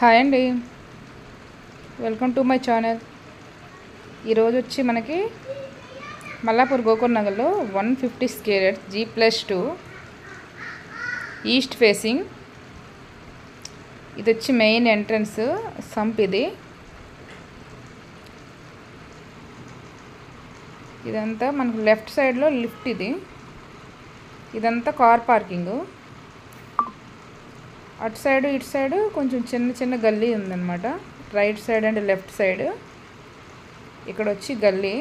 Hi అండి, welcome to my channel. ఈరోజు వచ్చి మనకి మల్లాపూర్ గోకుల్ నగర్లో 150 స్క్వేర్ G+2 ఈస్ట్ ఫేసింగ్. ఇది వచ్చి మెయిన్ ఎంట్రన్స్ సంప్. ఇదంతా మనకు లెఫ్ట్ సైడ్లో లిఫ్ట్. ఇదంతా కార్ పార్కింగ్. అటు సైడ్ ఇటు సైడ్ కొంచెం చిన్న చిన్న గల్లీ ఉందన్నమాట. Right side and left side ఇక్కడ వచ్చి గల్లీ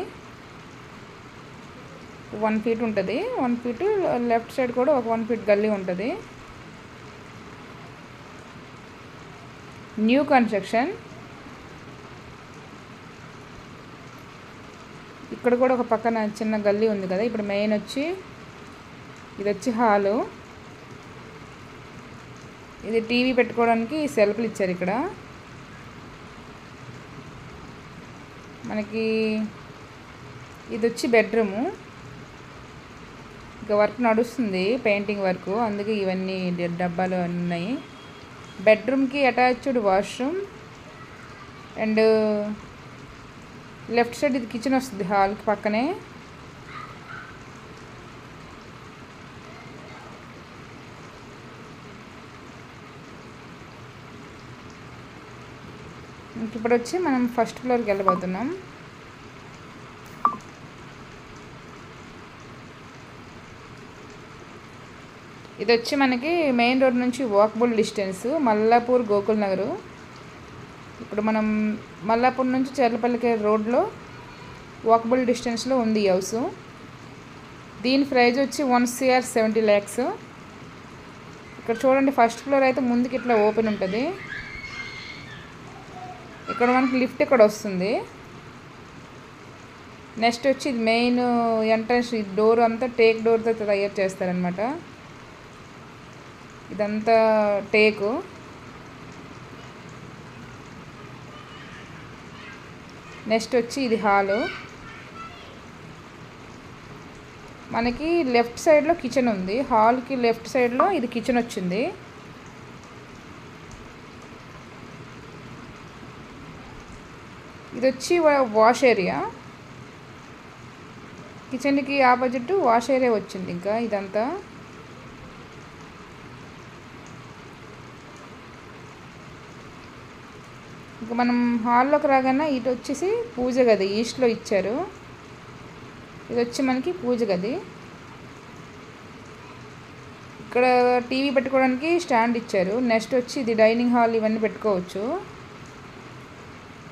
1 ఫీట్ ఉంటుంది. 1 ఫీట్ లెఫ్ట్ సైడ్ కూడా ఒక 1 ఫీట్ గల్లీ ఉంటుంది. New construction. ఇక్కడ కూడా ఒక పక్కన చిన్న గల్లీ ఉంది కదా. ఇప్పుడు మెయిన్ వచ్చి ఇది వచ్చి హాలు. ఇది టీవీ పెట్టుకోవడానికి సెల్ఫ్లు ఇచ్చారు. ఇక్కడ మనకి ఇది వచ్చి బెడ్రూము. ఇంకా వర్క్ నడుస్తుంది, పెయింటింగ్ వర్క్, అందుకే ఇవన్నీ డబ్బాలు ఉన్నాయి. బెడ్రూమ్కి attached washroom and left side ఇది కిచెన్ వస్తుంది హాల్కి పక్కనే. ఇప్పుడు వచ్చి మనం ఫస్ట్ ఫ్లోర్కి వెళ్ళబోతున్నాం. ఇది వచ్చి మనకి మెయిన్ రోడ్ నుంచి వాకబుల్ డిస్టెన్స్ మల్లాపూర్ గోకుల్ నగర్. ఇప్పుడు మనం మల్లాపూర్ నుంచి చర్లపల్లికి రోడ్లో వాకబుల్ డిస్టెన్స్లో ఉంది ఈ హౌస్. దీని ప్రైజ్ వచ్చి 1,70 lakhs. ఇక్కడ చూడండి, ఫస్ట్ ఫ్లోర్ అయితే ముందుకి ఇట్లా ఓపెన్ ఉంటుంది. ఇక్కడ మనకి లిఫ్ట్ ఇక్కడ వస్తుంది. నెక్స్ట్ వచ్చి ఇది మెయిన్ ఎంట్రన్స్. ఈ డోర్ అంతా టేక్ డోర్తో తయారు చేస్తారనమాట. ఇదంతా టేకు. నెక్స్ట్ వచ్చి ఇది హాలు. మనకి లెఫ్ట్ సైడ్లో కిచెన్ ఉంది. హాల్కి లెఫ్ట్ సైడ్లో ఇది కిచెన్ వచ్చింది. ఇది వచ్చి వాష్ ఏరియా. కిచెన్కి ఆపోజిట్ వాష్ ఏరియా వచ్చింది. ఇంకా ఇదంతా ఇంకా మనం హాల్లోకి రాగానే ఇటు వచ్చేసి పూజ గది ఈస్ట్లో ఇచ్చారు. ఇది వచ్చి మనకి పూజ గది. ఇక్కడ టీవీ పెట్టుకోవడానికి స్టాండ్ ఇచ్చారు. నెక్స్ట్ వచ్చి ఇది డైనింగ్ హాల్, ఇవన్నీ పెట్టుకోవచ్చు.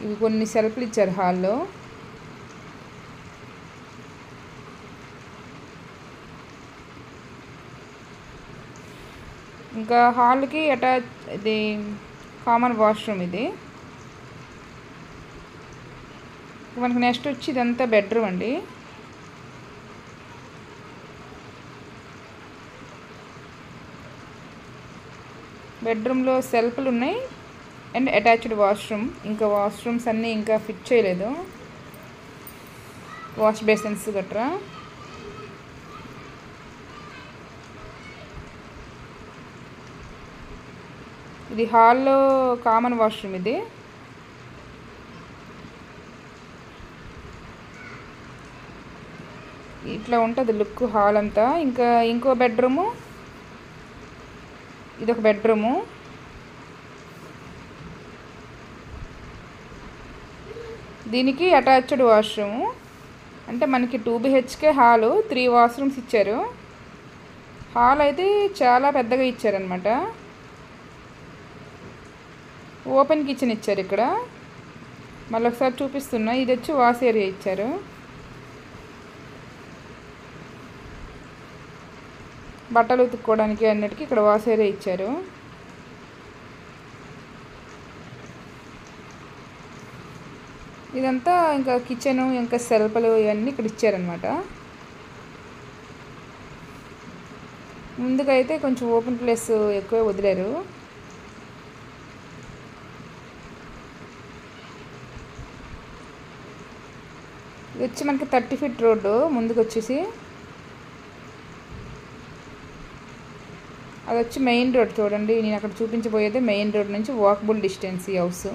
ఇవి కొన్ని సెల్ఫ్లు ఇచ్చారు హాల్లో. ఇంకా హాల్కి అటాచ్ ఇది కామన్ వాష్రూమ్. ఇది మనకు నెక్స్ట్ వచ్చి ఇదంతా బెడ్రూమ్ అండి. బెడ్రూమ్లో సెల్ఫ్లు ఉన్నాయి అండ్ అటాచ్డ్ వాష్రూమ్. ఇంకా వాష్రూమ్స్ అన్నీ ఇంకా ఫిట్ చేయలేదు, వాష్ బేసిన్స్ గట్రా. ఇది హాల్లో కామన్ వాష్రూమ్. ఇది ఇట్లా ఉంటుంది లుక్ హాల్ అంతా. ఇంకా ఇంకో బెడ్రూము, ఇదొక బెడ్రూము. దీనికి అటాచ్డ్ వాష్రూము. అంటే మనకి 2 BHK హాలు, 3 వాష్రూమ్స్ ఇచ్చారు. హాల్ అయితే చాలా పెద్దగా ఇచ్చారనమాట. ఓపెన్ కిచెన్ ఇచ్చారు ఇక్కడ. మళ్ళీ ఒకసారి చూపిస్తున్నా. ఇది వచ్చి వాష్ ఏరియా ఇచ్చారు. బట్టలు ఉతుక్కోవడానికి అన్నిటికీ ఇక్కడ వాష్ ఏరియా ఇచ్చారు. ఇదంతా ఇంకా కిచెను, ఇంకా సెల్ఫ్లు ఇవన్నీ ఇక్కడ ఇచ్చారనమాట. ముందుగా అయితే కొంచెం ఓపెన్ ప్లేస్ ఎక్కువ వదిలేరు. ఇది వచ్చి మనకి 30 feet రోడ్డు ముందుకు వచ్చేసి. అది వచ్చి మెయిన్ రోడ్ చూడండి, నేను అక్కడ చూపించబోయేది మెయిన్ రోడ్ నుంచి వాకబుల్ డిస్టెన్స్ ఈ హౌస్.